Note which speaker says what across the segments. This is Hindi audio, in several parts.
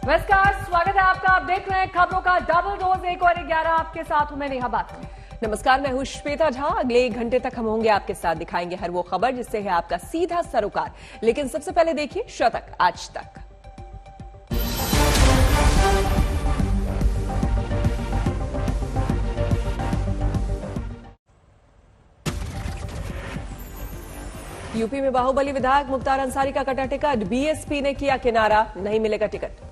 Speaker 1: नमस्कार, स्वागत है आपका। आप देख रहे हैं खबरों का डबल डोज। 1 और 11 आपके साथ हूं मैं नेहा बात।
Speaker 2: नमस्कार, मैं हूं श्वेता झा। अगले 1 घंटे तक हम होंगे आपके साथ, दिखाएंगे हर वो खबर जिससे है आपका सीधा सरोकार। लेकिन सबसे पहले देखिए शतक आज तक। यूपी में बाहुबली विधायक मुख्तार अंसारी का कटा टिकट, बीएसपी ने किया किनारा, नहीं मिलेगा टिकट।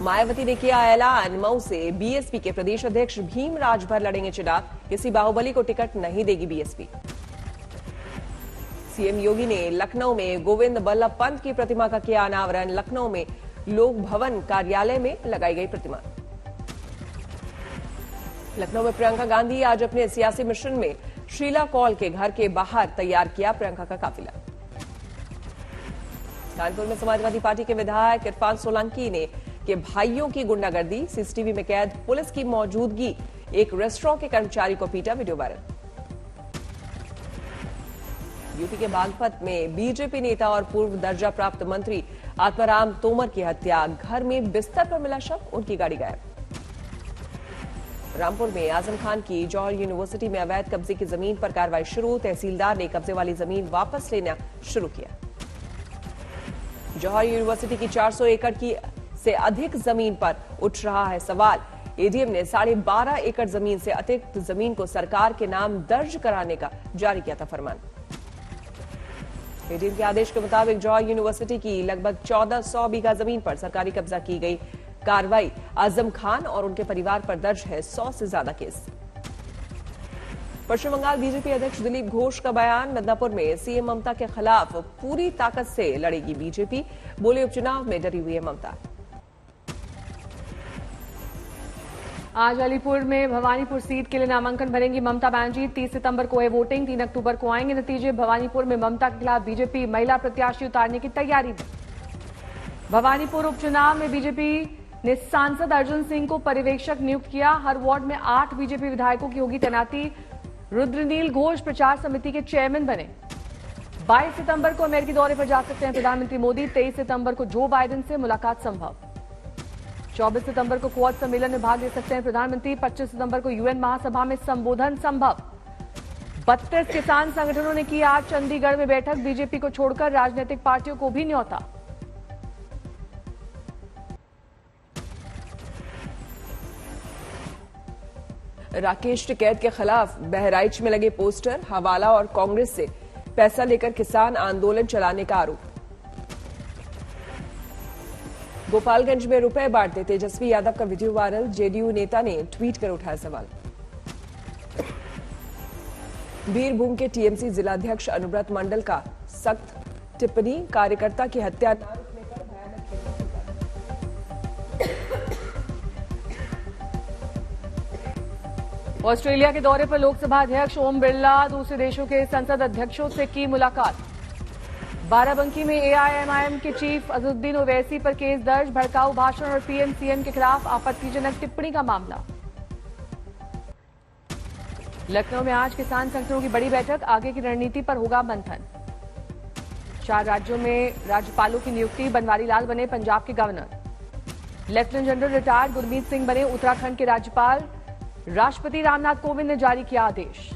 Speaker 2: मायावती ने किया ऐलान, मऊ से बीएसपी के प्रदेश अध्यक्ष भीम राजभर लड़ेंगे चुनाव, किसी बाहुबली को टिकट नहीं देगी बीएसपी। सीएम योगी ने लखनऊ में गोविंद बल्लभ पंत की प्रतिमा का किया अनावरण, लखनऊ में लोक भवन कार्यालय में लगाई गई प्रतिमा। लखनऊ में प्रियंका गांधी आज अपने सियासी मिशन में शीला कौल के घर के बाहर तैयार किया प्रियंका का काफिला। कानपुर में समाजवादी पार्टी के विधायक इरफान सोलंकी ने के भाइयों की गुंडागर्दी, सीसीटीवी में कैद पुलिस की मौजूदगी, एक रेस्टोरेंट के कर्मचारी को पीटा, वीडियो वायरल। यूपी के बागपत में बीजेपी नेता और पूर्व दर्जा प्राप्त मंत्री आत्माराम तोमर की हत्या, घर में बिस्तर पर मिला शव, उनकी गाड़ी गायब। रामपुर में आजम खान की जौहर यूनिवर्सिटी में अवैध कब्जे की जमीन पर कार्रवाई शुरू, तहसीलदार ने कब्जे वाली जमीन वापस लेना शुरू किया। जौहर यूनिवर्सिटी की 400 एकड़ की से अधिक जमीन पर उठ रहा है सवाल, एडीएम ने 12.5 एकड़ जमीन से अतिरिक्त जमीन को सरकार के नाम दर्ज कराने का जारी किया था फरमान। एडीएम के आदेश के मुताबिक जौहर यूनिवर्सिटी की लगभग 1400 बीघा जमीन पर सरकारी कब्जा की गई। कार्रवाई आजम खान और उनके परिवार पर दर्ज है 100 से ज्यादा केस। पश्चिम बंगाल बीजेपी अध्यक्ष दिलीप घोष का बयान, मिदनापुर में सीएम ममता के खिलाफ पूरी ताकत से लड़ेगी बीजेपी, बोले उपचुनाव में डरी हुई है ममता।
Speaker 1: आज अलीपुर में भवानीपुर सीट के लिए नामांकन भरेंगी ममता बनर्जी। 30 सितंबर को है वोटिंग, 3 अक्टूबर को आएंगे नतीजे। भवानीपुर में ममता के खिलाफ बीजेपी महिला प्रत्याशी उतारने की तैयारी में। भवानीपुर उपचुनाव में बीजेपी ने सांसद अर्जुन सिंह को पर्यवेक्षक नियुक्त किया। हर वार्ड में 8 बीजेपी विधायकों की होगी तैनाती। रुद्रनील घोष प्रचार समिति के चेयरमैन बने। 22 सितंबर को अमेरिकी दौरे पर जा सकते हैं प्रधानमंत्री मोदी। 23 सितंबर को जो बाइडेन से मुलाकात संभव। 24 सितंबर को क्वाड सम्मेलन में भाग ले सकते हैं प्रधानमंत्री। 25 सितंबर को यूएन महासभा में संबोधन संभव। 32 किसान संगठनों ने की आज चंडीगढ़ में बैठक, बीजेपी को छोड़कर राजनीतिक पार्टियों को भी न्योता।
Speaker 2: राकेश टिकैत के खिलाफ बहराइच में लगे पोस्टर, हवाला और कांग्रेस से पैसा लेकर किसान आंदोलन चलाने का आरोप। गोपालगंज में रुपए बांटते तेजस्वी यादव का वीडियो वायरल, जेडीयू नेता ने ट्वीट कर उठाया सवाल। बीरभूम के टीएमसी जिलाध्यक्ष अनुव्रत मंडल का सख्त टिप्पणी, कार्यकर्ता की हत्या न रुकने पर भयानक
Speaker 1: ऑस्ट्रेलिया के दौरे पर लोकसभा अध्यक्ष ओम बिरला दूसरे देशों के संसद अध्यक्षों से की मुलाकात। बाराबंकी में एआईएमआईएम के चीफ अजहरुद्दीन ओवैसी पर केस दर्ज, भड़काऊ भाषण और पीएम-सीएम के खिलाफ आपत्तिजनक टिप्पणी का मामला। लखनऊ में आज किसान संगठनों की बड़ी बैठक, आगे की रणनीति पर होगा मंथन। 4 राज्यों में राज्यपालों की नियुक्ति, बनवारी लाल बने पंजाब के governor. Lieutenant general retired Gurmeet Singh बने उत्तराखंड के राज्यपाल। राष्ट्रपति रामनाथ कोविंद ने जारी किया आदेश।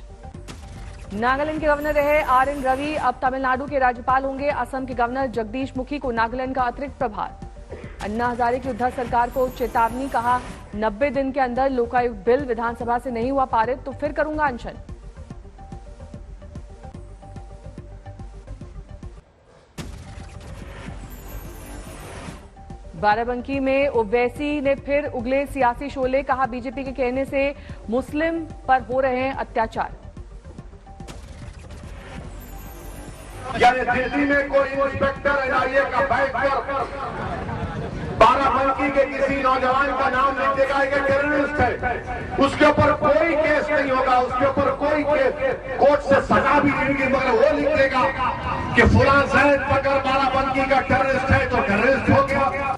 Speaker 1: नागालैंड के गवर्नर रहे आरएन रवि अब तमिलनाडु के राज्यपाल होंगे। असम के गवर्नर जगदीश मुखी को नागालैंड का अतिरिक्त प्रभार। अन्ना हजारे की उद्धव सरकार को चेतावनी, कहा 90 दिन के अंदर लोकायुक्त बिल विधानसभा से नहीं हुआ पारित तो फिर करूंगा अनशन। बाराबंकी में ओवैसी ने फिर उगले सियासी शोले, कहा बीजेपी के कहने से मुस्लिम पर हो रहे हैं अत्याचार।
Speaker 3: यानी दिल्ली में कोई इंस्पेक्टर एनआईए का बैठकर बाराबंकी के किसी नौजवान का नाम लिख देगा कि टेररिस्ट है, उसके ऊपर कोई केस नहीं होगा, उसके ऊपर कोई कोर्ट से सजा भी नहीं मिलेगी, मगर वो लिख देगा कि फुलां जैद अगर बाराबंकी का टेररिस्ट है तो टेररिस्ट हो गया।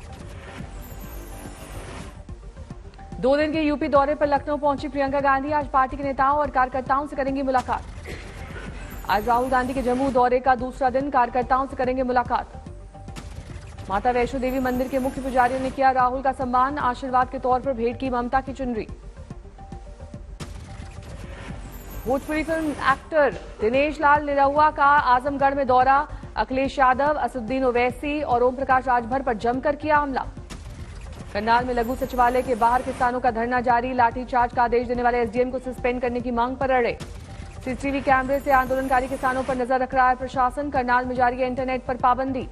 Speaker 1: 2 दिन के यूपी दौरे पर लखनऊ पहुंची प्रियंका गांधी, आज पार्टी के नेताओं और कार्यकर्ताओं से करेंगी मुलाकात। आज राहुल गांधी के जम्मू दौरे का दूसरा दिन, कार्यकर्ताओं से करेंगे मुलाकात। माता वैष्णो देवी मंदिर के मुख्य पुजारियों ने किया राहुल का सम्मान, आशीर्वाद के तौर पर भेंट की ममता की चुनरी। भोजपुरी फिल्म एक्टर दिनेश लाल निरहुआ का आजमगढ़ में दौरा, अखिलेश यादव, असदुद्दीन ओवैसी और ओम प्रकाश राजभर पर जमकर किया हमला। करनाल में लघु सचिवालय के बाहर किसानों का धरना जारी, लाठीचार्ज का आदेश देने वाले एसडीएम को सस्पेंड करने की मांग पर अड़े। सीसीटीवी कैमरे से आंदोलनकारी किसानों पर नजर रख रहा है प्रशासन, करनाल में जारी है इंटरनेट पर पाबंदी।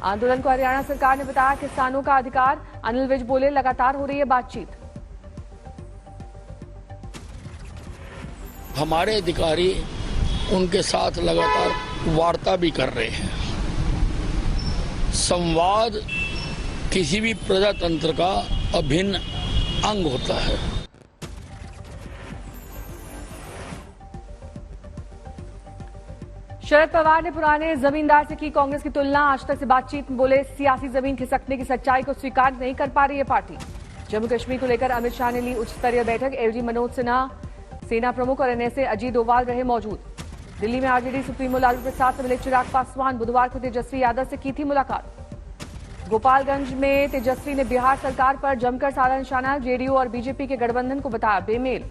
Speaker 1: आंदोलन को हरियाणा सरकार ने बताया किसानों का अधिकार, अनिल विज बोले लगातार हो रही है बातचीत।
Speaker 4: हमारे अधिकारी उनके साथ लगातार वार्ता भी कर रहे हैं। संवाद किसी भी प्रजातंत्र का अभिन्न अंग होता है।
Speaker 1: शरद पवार ने पुराने जमींदार से की कांग्रेस की तुलना, आज तक से बातचीत में बोले सियासी जमीन खिसकने की सच्चाई को स्वीकार नहीं कर पा रही है पार्टी। जम्मू कश्मीर को लेकर अमित शाह ने ली उच्च स्तरीय बैठक, एलजी मनोज सिन्हा, सेना प्रमुख और एनएसए अजीत डोभाल रहे मौजूद। दिल्ली में आरजेडी सुप्रीमो लालू प्रसाद से मिले चिराग पासवान, बुधवार को तेजस्वी यादव से की थी मुलाकात। गोपालगंज में तेजस्वी ने बिहार सरकार पर जमकर साधा निशाना, जेडीयू और बीजेपी के गठबंधन को बताया बेमेल।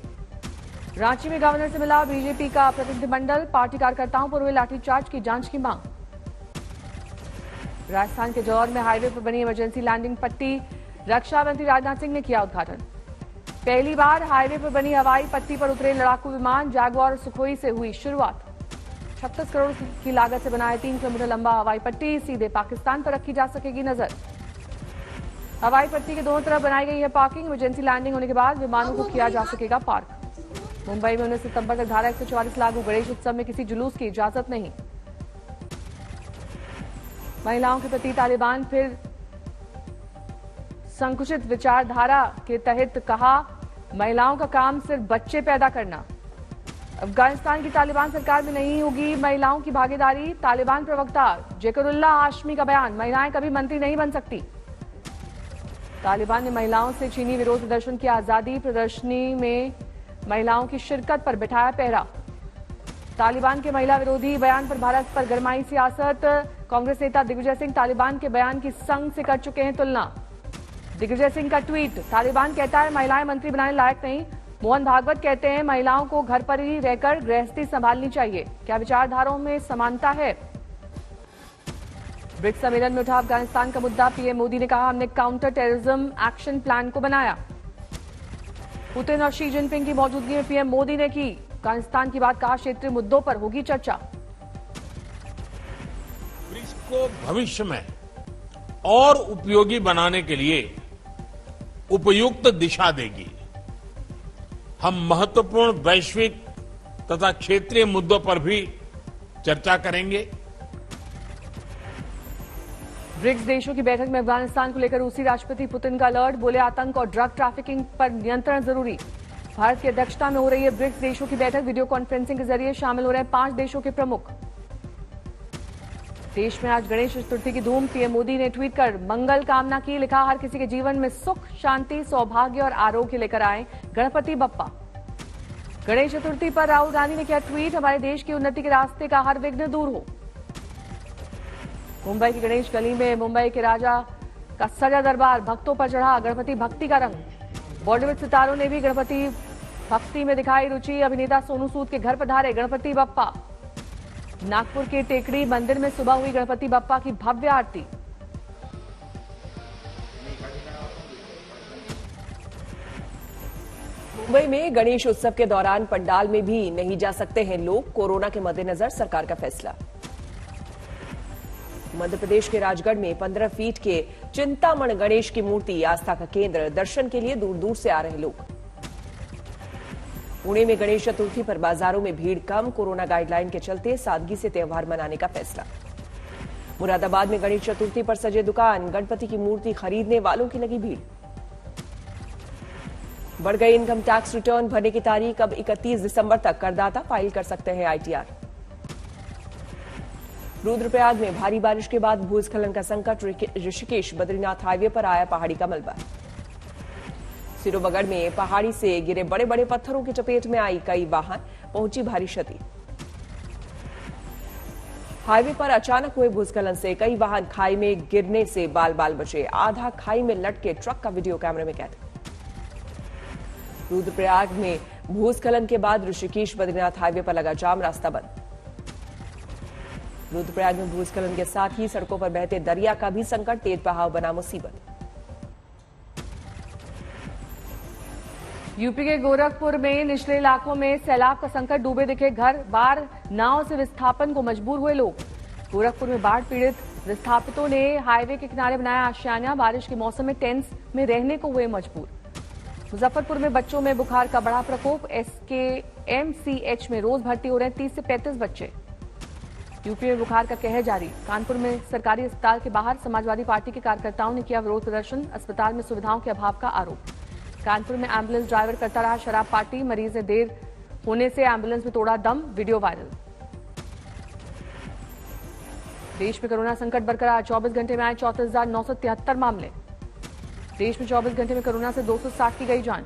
Speaker 1: रांची में गवर्नर से मिला बीजेपी का प्रतिनिधिमंडल, पार्टी कार्यकर्ताओं पर हुए लाठीचार्ज की जांच की मांग। राजस्थान के जौहर में हाईवे पर बनी इमरजेंसी लैंडिंग पट्टी, रक्षा मंत्री राजनाथ सिंह ने किया उद्घाटन। पहली बार हाईवे पर बनी हवाई पट्टी पर उतरे लड़ाकू विमान, जैगुआर और सुखोई से हुई शुरुआत। 36 करोड़ की लागत से बनाया 3 किलोमीटर लंबा हवाई पट्टी, सीधे पाकिस्तान पर रखी जा सकेगी नजर। हवाई पट्टी के दोनों तरफ बनाई गई है पार्किंग, इमरजेंसी लैंडिंग होने के बाद विमानों को किया जा सकेगा पार्क। मुंबई में 19 सितंबर तक धारा 144 लागू, गणेश उत्सव में किसी जुलूस की इजाजत नहीं। महिलाओं के प्रति तालिबान फिर संकुचित विचारधारा के तहत कहा, महिलाओं का काम सिर्फ बच्चे पैदा करना। अफगानिस्तान की तालिबान सरकार में नहीं होगी महिलाओं की भागीदारी, तालिबान प्रवक्ता जेकरुल्ला हाशमी का बयान, महिलाएं कभी मंत्री नहीं बन सकती। तालिबान ने महिलाओं से चीनी विरोध प्रदर्शन की आजादी, प्रदर्शनी में महिलाओं की शिरकत पर बिठाया पहरा। तालिबान के महिला विरोधी बयान पर भारत पर गरमाई सियासत, कांग्रेस नेता दिग्विजय सिंह तालिबान के बयान की संघ से कर चुके हैं तुलना। दिग्विजय सिंह का ट्वीट, तालिबान कहता है महिलाएं मंत्री बनाने लायक नहीं। मोहन भागवत कहते हैं महिलाओं को घर पर ही रहकर गृहस्थी संभालनी चाहिए। क्या विचारधाराओं में समानता है? ब्रिक्स सम्मेलन में उठा अफगानिस्तान का मुद्दा, पीएम मोदी ने कहा हमने काउंटर टेररिज्म एक्शन प्लान को बनाया। पुतिन और शी जिनपिंग की मौजूदगी में पीएम मोदी ने की अफगानिस्तान की बात, कहा क्षेत्रीय मुद्दों पर होगी चर्चा।
Speaker 5: ब्रिक्स को भविष्य में और उपयोगी बनाने के लिए उपयुक्त दिशा देगी। हम महत्वपूर्ण वैश्विक तथा क्षेत्रीय मुद्दों पर भी चर्चा करेंगे।
Speaker 1: ब्रिक्स देशों की बैठक में अफगानिस्तान को लेकर रूसी राष्ट्रपति पुतिन का अलर्ट, बोले आतंक और ड्रग ट्रैफिकिंग पर नियंत्रण जरूरी। भारत की अध्यक्षता में हो रही है ब्रिक्स देशों की बैठक, वीडियो कॉन्फ्रेंसिंग के जरिए शामिल हो रहे हैं 5 देशों के प्रमुख। देश में आज गणेश चतुर्थी की धूम, पीएम मोदी ने ट्वीट कर मंगल कामना की, लिखा हर किसी के जीवन में सुख, शांति, सौभाग्य और आरोग्य लेकर आए गणपति बप्पा। गणेश चतुर्थी पर राहुल गांधी ने किया ट्वीट, हमारे देश की उन्नति के रास्ते का हर विघ्न दूर हो। मुंबई की गणेश गली में मुंबई के राजा का सजा दरबार, भक्तों पर चढ़ा गणपति भक्ति का रंग। बॉलीवुड सितारों ने भी गणपति भक्ति में दिखाई रुचि, अभिनेता सोनू सूद के घर पधारे गणपति बप्पा। नागपुर के टेकड़ी मंदिर में सुबह हुई गणपति बप्पा की भव्य आरती।
Speaker 2: मुंबई में गणेश उत्सव के दौरान पंडाल में भी नहीं जा सकते हैं लोग, कोरोना के मद्देनजर सरकार का फैसला। मध्य प्रदेश के राजगढ़ में 15 फीट के चिंतामण गणेश की मूर्ति आस्था का केंद्र, दर्शन के लिए दूर दूर से आ रहे लोग। पुणे में गणेश चतुर्थी पर बाजारों में भीड़ कम, कोरोना गाइडलाइन के चलते सादगी से त्योहार मनाने का फैसला। मुरादाबाद में गणेश चतुर्थी पर सजे दुकान, गणपति की मूर्ति खरीदने वालों की लगी भीड़। बढ़ गई इनकम टैक्स रिटर्न भरने की तारीख, अब 31 दिसंबर तक करदाता फाइल कर सकते हैं आईटीआर। रुद्रप्रयाग में भारी बारिश के बाद भूस्खलन का संकट, ऋषिकेश बद्रीनाथ हाईवे पर आया पहाड़ी का मलबा। सिरोबगढ़ में पहाड़ी से गिरे बड़े बड़े पत्थरों की चपेट में आई कई वाहन, पहुंची भारी क्षति। हाईवे पर अचानक हुए भूस्खलन से कई वाहन खाई में गिरने से बाल बाल बचे। आधा खाई में लटके ट्रक का वीडियो कैमरे में कैद। रुद्रप्रयाग में भूस्खलन के बाद ऋषिकेश बद्रीनाथ हाईवे पर लगा जाम, रास्ता बंद। रुद्रप्रयाग में भूस्खलन के साथ ही सड़कों पर बहते दरिया का भी संकट, तेज बहाव बना मुसीबत।
Speaker 1: यूपी के गोरखपुर में निचले इलाकों में सैलाब का संकट, डूबे दिखे घर बार, नाव से विस्थापन को मजबूर हुए लोग। गोरखपुर में बाढ़ पीड़ित विस्थापितों ने हाईवे के किनारे बनाया आशियाना, बारिश के मौसम में टेंट्स में रहने को हुए मजबूर। मुजफ्फरपुर में बच्चों में बुखार का बड़ा प्रकोप, SKMCH में रोज भर्ती हो रहे 30 से 35 बच्चे। यूपी में बुखार का कहर जारी, कानपुर में सरकारी अस्पताल के बाहर समाजवादी पार्टी के कार्यकर्ताओं ने किया विरोध प्रदर्शन, अस्पताल में सुविधाओं के अभाव का आरोप। कानपुर में एम्बुलेंस ड्राइवर करता रहा शराब पार्टी, मरीज ने देर होने से एम्बुलेंस में तोड़ा दम, वीडियो वायरल। देश में कोरोना संकट बरकरार, 24 घंटे में आए 34,973 मामले। देश में 24 घंटे में कोरोना से 260 की गई जान।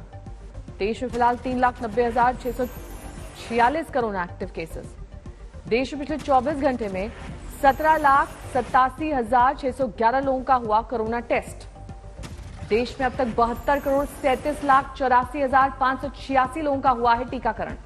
Speaker 1: देश में फिलहाल 3,90,646 कोरोना एक्टिव केसेस। देश में पिछले 24 घंटे में 17,87,611 लोगों का हुआ कोरोना टेस्ट। देश में अब तक 72,37,84,586 लोगों का हुआ है टीकाकरण।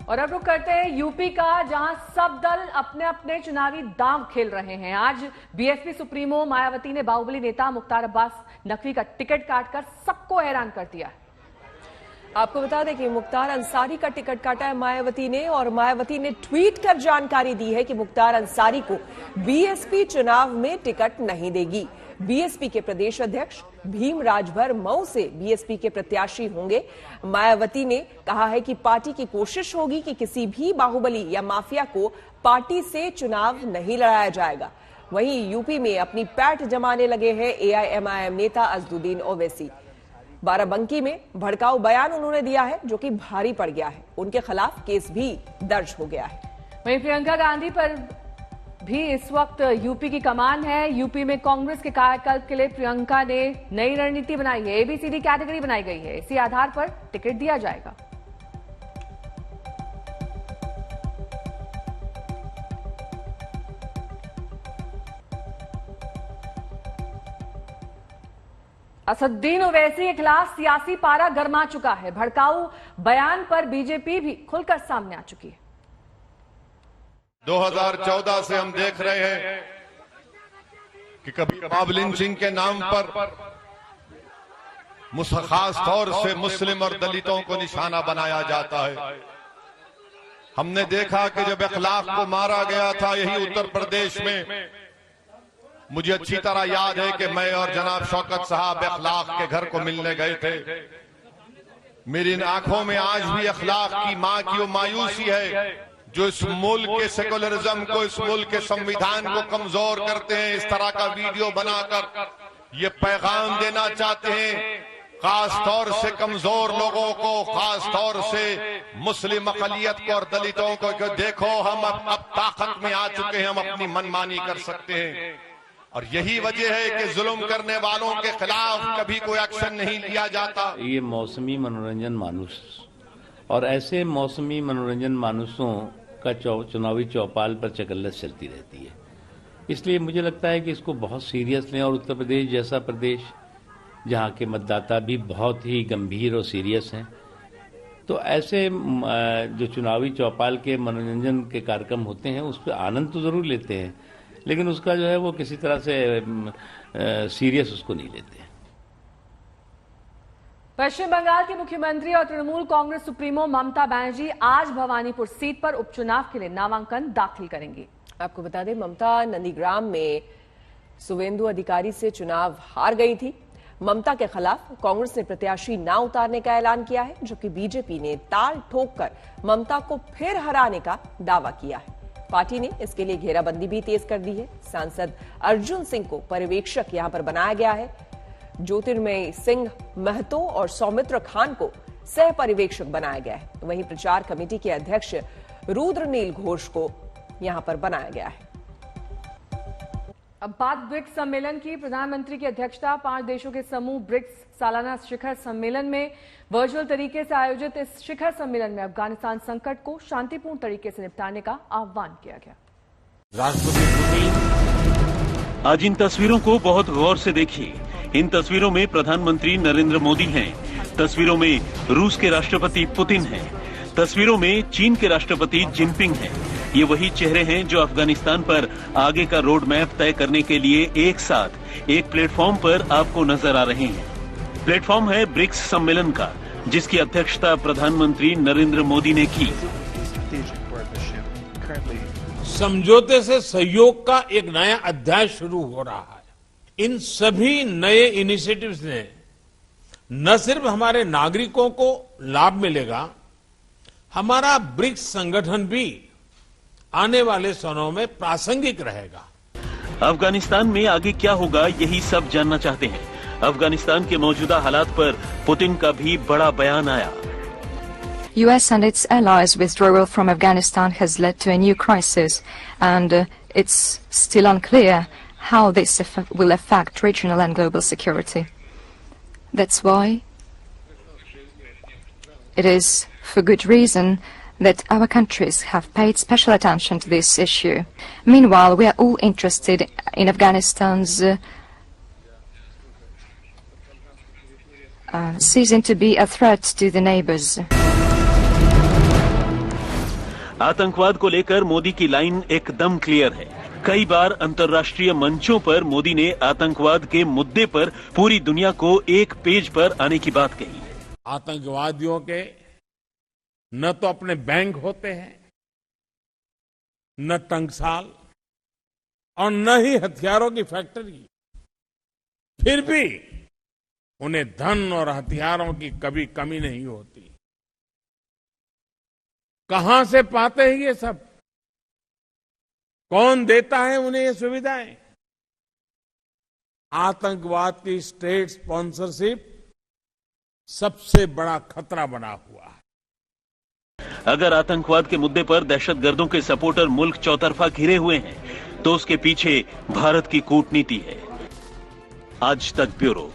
Speaker 1: और अब रुक करते हैं यूपी का, जहां सब दल अपने अपने चुनावी दांव खेल रहे हैं। आज बीएसपी सुप्रीमो मायावती ने बाहुबली नेता मुख्तार अब्बास नकवी का टिकट काटकर सबको हैरान कर दिया है।
Speaker 2: आपको बता दें कि मुख्तार अंसारी का टिकट काटा है मायावती ने, और मायावती ने ट्वीट कर जानकारी दी है कि मुख्तार अंसारी को बीएसपी चुनाव में टिकट नहीं देगी। बीएसपी के प्रदेश अध्यक्ष भीम राजभर मऊ से बीएसपी के प्रत्याशी होंगे। मायावती ने कहा है कि पार्टी की कोशिश होगी कि किसी भी बाहुबली या माफिया को पार्टी से चुनाव नहीं लड़ाया जाएगा। वहीं यूपी में अपनी पैठ जमाने लगे हैं AIMIM नेता अजदुद्दीन ओवैसी। बाराबंकी में भड़काऊ बयान उन्होंने दिया है जो कि भारी पड़ गया है। उनके खिलाफ केस भी दर्ज हो गया है।
Speaker 1: वहीं प्रियंका गांधी पर भी इस वक्त यूपी की कमान है। यूपी में कांग्रेस के कायाकल्प के लिए प्रियंका ने नई रणनीति बनाई है। ABCD कैटेगरी बनाई गई है, इसी आधार पर टिकट दिया जाएगा। असदुद्दीन ओवैसी के खिलाफ सियासी पारा गर्मा चुका है। भड़काऊ बयान पर बीजेपी भी खुलकर सामने आ चुकी है।
Speaker 3: 2014 से हम देख रहे हैं कि कभी मॉब लिंचिंग के नाम पर खास तौर से मुस्लिम और दलितों को निशाना बनाया जाता है। हमने देखा कि जब इखलाक को मारा गया था यही उत्तर प्रदेश में, मुझे अच्छी तरह याद है कि मैं और जनाब शौकत साहब इखलाक के घर को मिलने गए थे। मेरी आंखों में आज भी इखलाक की मां की वो मायूसी है जो इस मुल्क के सेकुलरिज्म को, इस मुल्क के संविधान को कमजोर करते हैं। इस तरह का वीडियो बनाकर ये पैगाम देना चाहते हैं खास तौर से कमजोर लोगों को, खास तौर से मुस्लिम अक़लियत को और दलितों को, कि देखो हम अब ताकत में आ चुके हैं, हम अपनी मनमानी कर सकते हैं। और यही वजह है कि जुल्म करने वालों के खिलाफ कभी कोई एक्शन नहीं लिया जाता।
Speaker 6: ये मौसमी मनोरंजन मानुस, और ऐसे मौसमी मनोरंजन मानुसों का चुनावी चौपाल पर चकल्लस चलती रहती है। इसलिए मुझे लगता है कि इसको बहुत सीरियस लें, और उत्तर प्रदेश जैसा प्रदेश जहाँ के मतदाता भी बहुत ही गंभीर और सीरियस हैं, तो ऐसे जो चुनावी चौपाल के मनोरंजन के कार्यक्रम होते हैं उस पर आनंद तो जरूर लेते हैं, लेकिन उसका जो है वो किसी तरह से सीरियस उसको नहीं लेते हैं।
Speaker 1: पश्चिम बंगाल के मुख्यमंत्री और तृणमूल कांग्रेस सुप्रीमो ममता बनर्जी आज भवानीपुर सीट पर उपचुनाव के लिए नामांकन दाखिल करेंगी।
Speaker 2: आपको बता दें ममता नंदीग्राम में सुवेंदु अधिकारी से चुनाव हार गई थी। ममता के खिलाफ कांग्रेस ने प्रत्याशी ना उतारने का ऐलान किया है, जबकि बीजेपी ने ताल ठोककर ममता को फिर हराने का दावा किया है। पार्टी ने इसके लिए घेराबंदी भी तेज कर दी है। सांसद अर्जुन सिंह को पर्यवेक्षक यहां पर बनाया गया है। ज्योतिर्मय सिंह महतो और सौमित्र खान को सह पर्यवेक्षक बनाया गया है। वहीं प्रचार कमेटी के अध्यक्ष रुद्रनील घोष को यहां पर बनाया गया है।
Speaker 1: अब बात ब्रिक्स सम्मेलन की। प्रधानमंत्री की अध्यक्षता 5 देशों के समूह ब्रिक्स सालाना शिखर सम्मेलन में वर्चुअल तरीके से आयोजित इस शिखर सम्मेलन में अफगानिस्तान संकट को शांतिपूर्ण तरीके से निपटाने का आह्वान किया गया।
Speaker 5: राष्ट्रपति पुतिन
Speaker 7: आज इन तस्वीरों को बहुत गौर से देखिए। इन तस्वीरों में प्रधानमंत्री नरेंद्र मोदी हैं, तस्वीरों में रूस के राष्ट्रपति पुतिन हैं, तस्वीरों में चीन के राष्ट्रपति जिनपिंग हैं। ये वही चेहरे हैं जो अफगानिस्तान पर आगे का रोड मैप तय करने के लिए एक साथ एक प्लेटफॉर्म पर आपको नजर आ रहे हैं। प्लेटफॉर्म है ब्रिक्स सम्मेलन का, जिसकी अध्यक्षता प्रधानमंत्री नरेंद्र मोदी ने की।
Speaker 5: समझौते से सहयोग का एक नया अध्याय शुरू हो रहा है। इन सभी नए इनिशिएटिव्स ने न सिर्फ हमारे नागरिकों को लाभ मिलेगा, हमारा ब्रिक्स संगठन भी आने वाले समय में प्रासंगिक रहेगा।
Speaker 7: अफगानिस्तान में आगे क्या होगा, यही सब जानना चाहते हैं। अफगानिस्तान के मौजूदा हालात पर पुतिन का भी बड़ा बयान आया।
Speaker 8: US and its allies' withdrawal from Afghanistan has led to a new crisis, and it's still unclear how this will affect regional and global security. That's why it is for good reason that our countries have paid special attention to this issue. Meanwhile, we are all interested in Afghanistan's ceasing to be a threat to the neighbors.
Speaker 7: आतंकवाद को लेकर मोदी की लाइन एकदम क्लियर है। कई बार अंतर्राष्ट्रीय मंचों पर मोदी ने आतंकवाद के मुद्दे पर पूरी दुनिया को एक पेज पर आने की बात कही।
Speaker 5: आतंकवादियों के न तो अपने बैंक होते हैं, न टंकसाल और न ही हथियारों की फैक्ट्री। फिर भी उन्हें धन और हथियारों की कभी कमी नहीं होती। कहां से पाते हैं ये सब? कौन देता है उन्हें ये सुविधाएं? आतंकवाद की स्टेट स्पॉन्सरशिप सबसे बड़ा खतरा बना हुआ है।
Speaker 7: अगर आतंकवाद के मुद्दे पर दहशतगर्दों के सपोर्टर मुल्क चौतरफा घिरे हुए हैं, तो उसके पीछे भारत की कूटनीति है। आज तक ब्यूरो।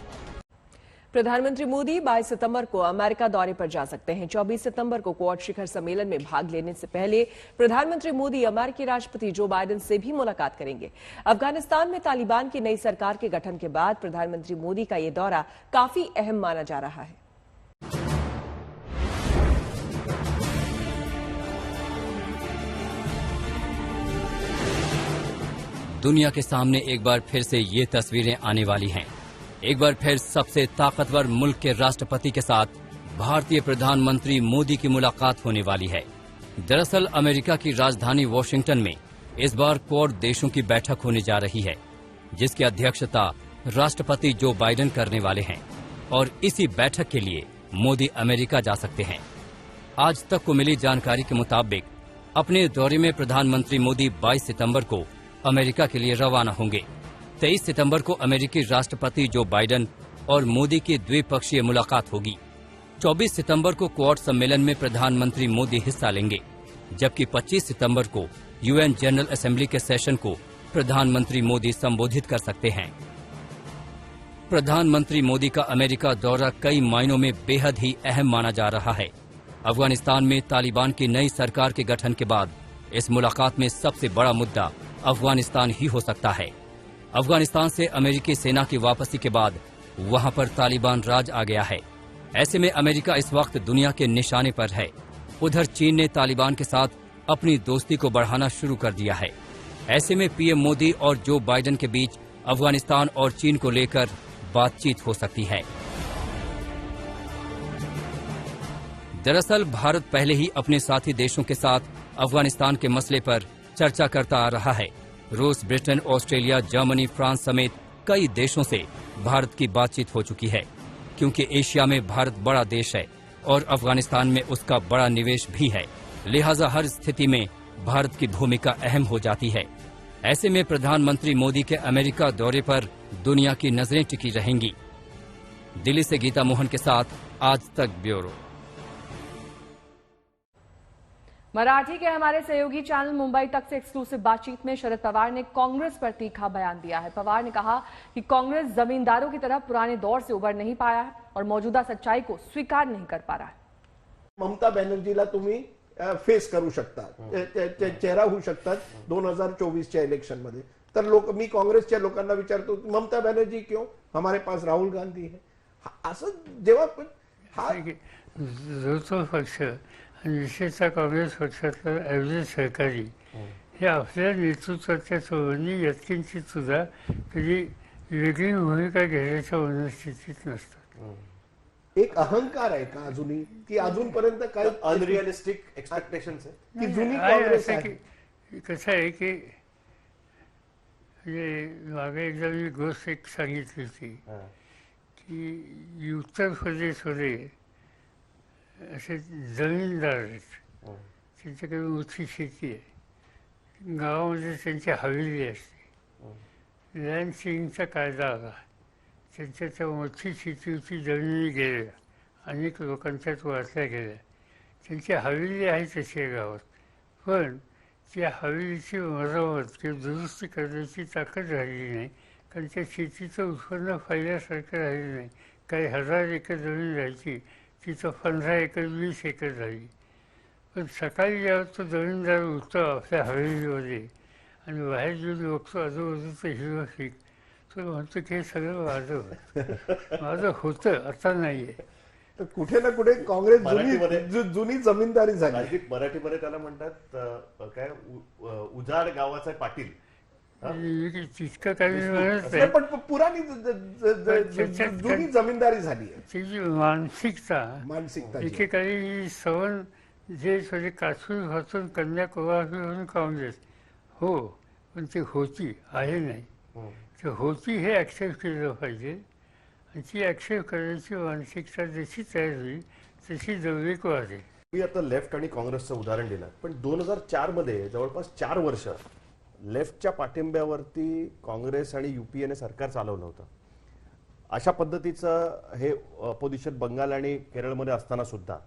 Speaker 2: प्रधानमंत्री मोदी 22 सितंबर को अमेरिका दौरे पर जा सकते हैं। 24 सितंबर को क्वाड शिखर सम्मेलन में भाग लेने से पहले प्रधानमंत्री मोदी अमेरिकी राष्ट्रपति जो बाइडेन से भी मुलाकात करेंगे। अफगानिस्तान में तालिबान की नई सरकार के गठन के बाद प्रधानमंत्री मोदी का यह दौरा काफी अहम माना जा रहा है।
Speaker 9: दुनिया के सामने एक बार फिर से ये तस्वीरें आने वाली हैं। एक बार फिर सबसे ताकतवर मुल्क के राष्ट्रपति के साथ भारतीय प्रधानमंत्री मोदी की मुलाकात होने वाली है। दरअसल अमेरिका की राजधानी वॉशिंगटन में इस बार क्वाड देशों की बैठक होने जा रही है, जिसकी अध्यक्षता राष्ट्रपति जो बाइडेन करने वाले हैं, और इसी बैठक के लिए मोदी अमेरिका जा सकते हैं। आज तक को मिली जानकारी के मुताबिक अपने दौरे में प्रधानमंत्री मोदी 22 सितंबर को अमेरिका के लिए रवाना होंगे। 23 सितंबर को अमेरिकी राष्ट्रपति जो बाइडेन और मोदी की द्विपक्षीय मुलाकात होगी। 24 सितंबर को क्वाड सम्मेलन में प्रधानमंत्री मोदी हिस्सा लेंगे, जबकि 25 सितंबर को यूएन जनरल असेंबली के सेशन को प्रधानमंत्री मोदी संबोधित कर सकते हैं। प्रधानमंत्री मोदी का अमेरिका दौरा कई मायनों में बेहद ही अहम माना जा रहा है। अफगानिस्तान में तालिबान की नई सरकार के गठन के बाद इस मुलाकात में सबसे बड़ा मुद्दा अफगानिस्तान ही हो सकता है। अफगानिस्तान से अमेरिकी सेना की वापसी के बाद वहां पर तालिबान राज आ गया है। ऐसे में अमेरिका इस वक्त दुनिया के निशाने पर है। उधर चीन ने तालिबान के साथ अपनी दोस्ती को बढ़ाना शुरू कर दिया है। ऐसे में पीएम मोदी और जो बाइडेन के बीच अफगानिस्तान और चीन को लेकर बातचीत हो सकती है। दरअसल भारत पहले ही अपने साथी देशों के साथ अफगानिस्तान के मसले पर चर्चा करता आ रहा है। रूस, ब्रिटेन, ऑस्ट्रेलिया, जर्मनी, फ्रांस समेत कई देशों से भारत की बातचीत हो चुकी है, क्योंकि एशिया में भारत बड़ा देश है और अफगानिस्तान में उसका बड़ा निवेश भी है। लिहाजा हर स्थिति में भारत की भूमिका अहम हो जाती है। ऐसे में प्रधानमंत्री मोदी के अमेरिका दौरे पर दुनिया की नजरें टिकी रहेंगी। दिल्ली से गीता मोहन के साथ आज तक ब्यूरो।
Speaker 1: मराठी के हमारे सहयोगी चैनल मुंबई तक से एक्सक्लूसिव बातचीत में शरद पवार ने कांग्रेस पर तीखा बयान दिया है। पवार ने कहा कि कांग्रेस जमींदारों की तरह पुराने दौर से उबर नहीं पाया है और मौजूदा सच्चाई को स्वीकार नहीं कर पा रहा है।
Speaker 10: ममता बॅनर्जीला तुम्ही फेस करू शकता, चेहरा होऊ शकतात 2024च्या इलेक्शन मध्ये। तर मी काँग्रेसच्या लोकांना विचारतो, ममता बॅनर्जी क्यों, हमारे पास राहुल गांधी है। असं जेव्हा
Speaker 11: जो पक्ष आणि विशेषतः काँग्रेस पक्षातलं ॲव्हरेज सहकारी हे आपल्या नेतृत्वाच्या सोबती यत्किंचित सुद्धा कधी वेगळी भूमिका घेण्याच्या मनस्थितीत नसतात।
Speaker 10: एक अहंकार आहे का अजूनही, की अजूनपर्यंत काय
Speaker 12: अनरिअलिस्टिक एक्सपेक्टेशन्स आहे
Speaker 10: की जुनी काँग्रेस आहे?
Speaker 11: कसं आहे की मागे एकदा मी गोष्ट एक सांगितली होती की उत्तर प्रदेशमध्ये असे जमीनदार आहेत, त्यांच्याकडे मोठी शेती आहे, गावामध्ये त्यांची हवेली असते। लँड सीलिंगचा कायदा आला, त्यांच्या त्या मोठी शेतीची जमिनी गेल्या, अनेक लोकांच्यात वाटल्या गेल्या, त्यांची हवेली आहे तशी गावात, पण त्या हवेलीची मरामत किंवा दुरुस्ती करण्याची ताकद राहिली नाही, कारण त्या शेतीचं उत्पन्न पहिल्यासारखं राहिलं नाही। काही 1000 एकर जमीन राहायची, तिथं 15 एकर 20 एकर झाली। पण सकाळी जेव्हा तो जमीनदार उठतो आपल्या हवेलीमध्ये आणि बाहेर जेव्हा बघतो आजूबाजूचं हिरवं पीक, तो म्हणतो की हे सगळं माझं होतं, आता नाही आहे।
Speaker 10: कुठे ना कुठे काँग्रेस जुनी जमीनदारी झाली।
Speaker 12: मराठीमध्ये त्याला म्हणतात काय, उजाड गावाचा पाटील,
Speaker 11: तितकं काही म्हणत नाही,
Speaker 10: पण पुराणी जुनी जमीनदारी झाली आहे।
Speaker 11: त्याची मानसिकता एकेकाळी सवन जे सगळे काश्मीर पासून कन्याकुमारीवरून काँग्रेस हो, पण ती होती आहे नाही, ते होती हे ॲक्सेप्ट केलं पाहिजे आणि ती ॲक्सेप्ट करण्याची मानसिकता जशी तयार होईल तशी जवळीक वाढेल।
Speaker 12: मी आता लेफ्ट आणि काँग्रेसचं उदाहरण दिलं, पण 2004 मध्ये जवळपास 4 वर्ष लेफ्टच्या पाठिंब्यावरती काँग्रेस आणि युपीएने सरकार चालवलं होतं। अशा पद्धतीचं हे अपोजिशन बंगाल आणि केरळमध्ये असताना सुद्धा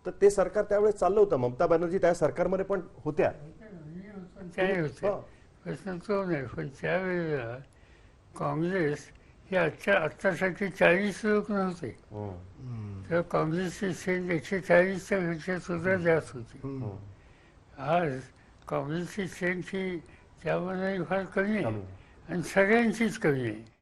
Speaker 12: तर ते सरकार त्यावेळेस चाललं होतं। ममता बॅनर्जी त्या सरकारमध्ये पण होत्या,
Speaker 11: प्रश्न तो नाही, पण त्यावेळेला काँग्रेस हे आत्तासारखे 40 लोक नव्हते, तर काँग्रेसची स्ट्रेंथ 140च्या पेक्षा सुद्धा जास्त होती। आज काँग्रेसची स्ट्रेंथ ही त्यामध्ये फार कमी आहे आणि सगळ्यांचीच कमी आहे।